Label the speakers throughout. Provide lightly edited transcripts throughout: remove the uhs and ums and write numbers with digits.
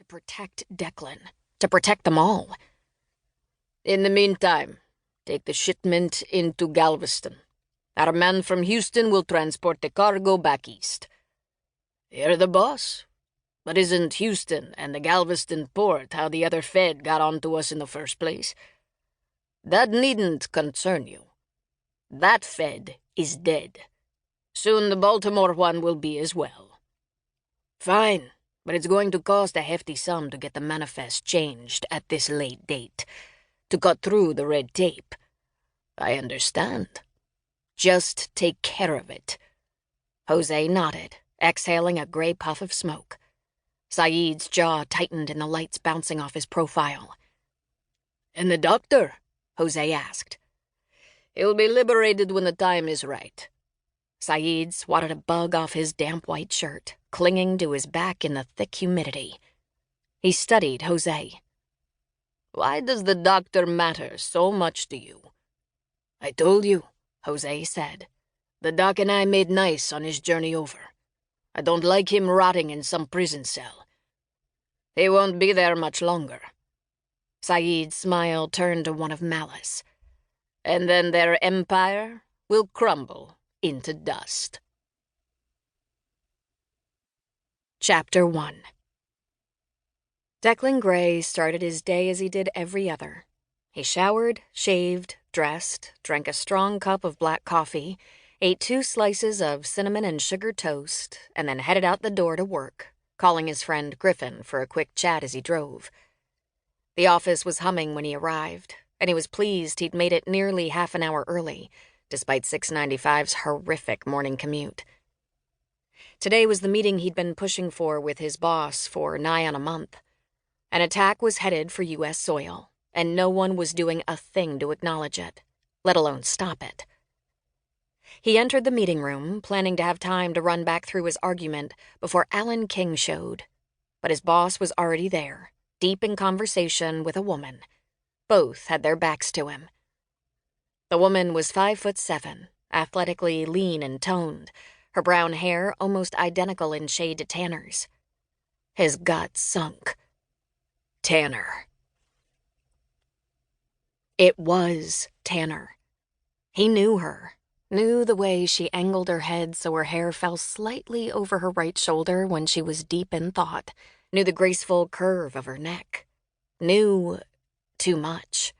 Speaker 1: protect Declan, to protect them all.
Speaker 2: In the meantime, take the shipment into Galveston. Our man from Houston will transport the cargo back east. You're the boss. But isn't Houston and the Galveston port how the other Fed got onto us in the first place? That needn't concern you. That Fed is dead. Soon the Baltimore one will be as well. Fine, but it's going to cost a hefty sum to get the manifest changed at this late date, to cut through the red tape. I understand. Just take care of it.
Speaker 1: Jose nodded, exhaling a gray puff of smoke. Saeed's jaw tightened in the lights bouncing off his profile.
Speaker 2: And the doctor?
Speaker 1: Jose asked.
Speaker 2: He'll be liberated when the time is right.
Speaker 1: Saeed swatted a bug off his damp white shirt, clinging to his back in the thick humidity. He studied Jose.
Speaker 2: Why does the doctor matter so much to you?
Speaker 1: I told you, Jose said.
Speaker 2: The doc and I made nice on his journey over. I don't like him rotting in some prison cell. He won't be there much longer.
Speaker 1: Saeed's smile turned to one of malice.
Speaker 2: And then their empire will crumble into dust.
Speaker 1: Chapter 1. Declan Grey started his day as he did every other. He showered, shaved, dressed, drank a strong cup of black coffee, ate 2 slices of cinnamon and sugar toast, and then headed out the door to work, calling his friend Griffin for a quick chat as he drove. The office was humming when he arrived, and he was pleased he'd made it nearly half an hour early, despite 695's horrific morning commute. Today was the meeting he'd been pushing for with his boss for nigh on a month. An attack was headed for U.S. soil, and no one was doing a thing to acknowledge it, let alone stop it. He entered the meeting room, planning to have time to run back through his argument before Alan King showed. But his boss was already there, deep in conversation with a woman. Both had their backs to him. The woman was 5'7", athletically lean and toned, her brown hair almost identical in shade to Tanner's. His gut sunk. Tanner. It was Tanner. He knew her. Knew the way she angled her head so her hair fell slightly over her right shoulder when she was deep in thought. Knew the graceful curve of her neck. Knew too much.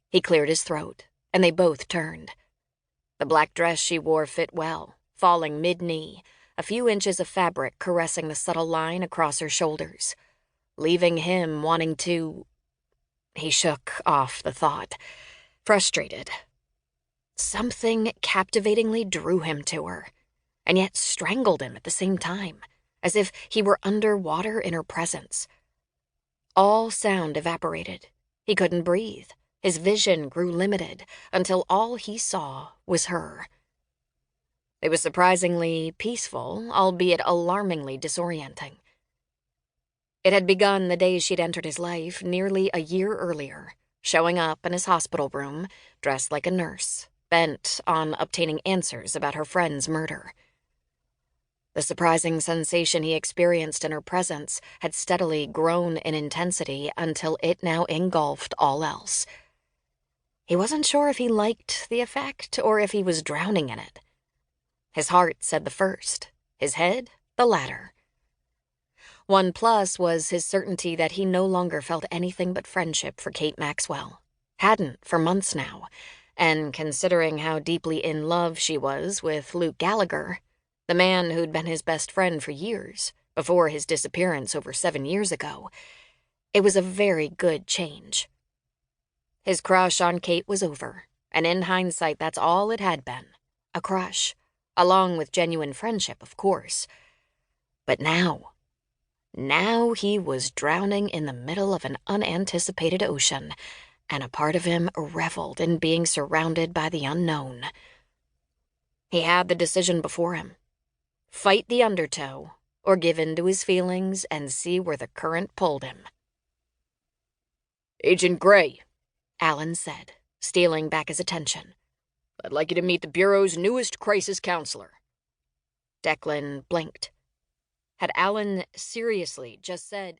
Speaker 1: He cleared his throat, and they both turned. The black dress she wore fit well, falling mid-knee, a few inches of fabric caressing the subtle line across her shoulders, leaving him wanting to... He shook off the thought, frustrated. Something captivatingly drew him to her, and yet strangled him at the same time, as if he were underwater in her presence. All sound evaporated. He couldn't breathe. His vision grew limited until all he saw was her. It was surprisingly peaceful, albeit alarmingly disorienting. It had begun the day she'd entered his life nearly a year earlier, showing up in his hospital room, dressed like a nurse, bent on obtaining answers about her friend's murder. The surprising sensation he experienced in her presence had steadily grown in intensity until it now engulfed all else. He wasn't sure if he liked the effect or if he was drowning in it. His heart said the first, his head the latter. One plus was his certainty that he no longer felt anything but friendship for Kate Maxwell. Hadn't for months now, and considering how deeply in love she was with Luke Gallagher, the man who'd been his best friend for years, before his disappearance over 7 years ago, it was a very good change. His crush on Kate was over, and in hindsight that's all it had been, a crush, along with genuine friendship, of course. But now he was drowning in the middle of an unanticipated ocean, and a part of him reveled in being surrounded by the unknown. He had the decision before him. Fight the undertow, or give in to his feelings and see where the current pulled him.
Speaker 2: "Agent Grey,"
Speaker 1: Alan said, stealing back his attention.
Speaker 2: "I'd like you to meet the Bureau's newest crisis counselor."
Speaker 1: Declan blinked. Had Alan seriously just said,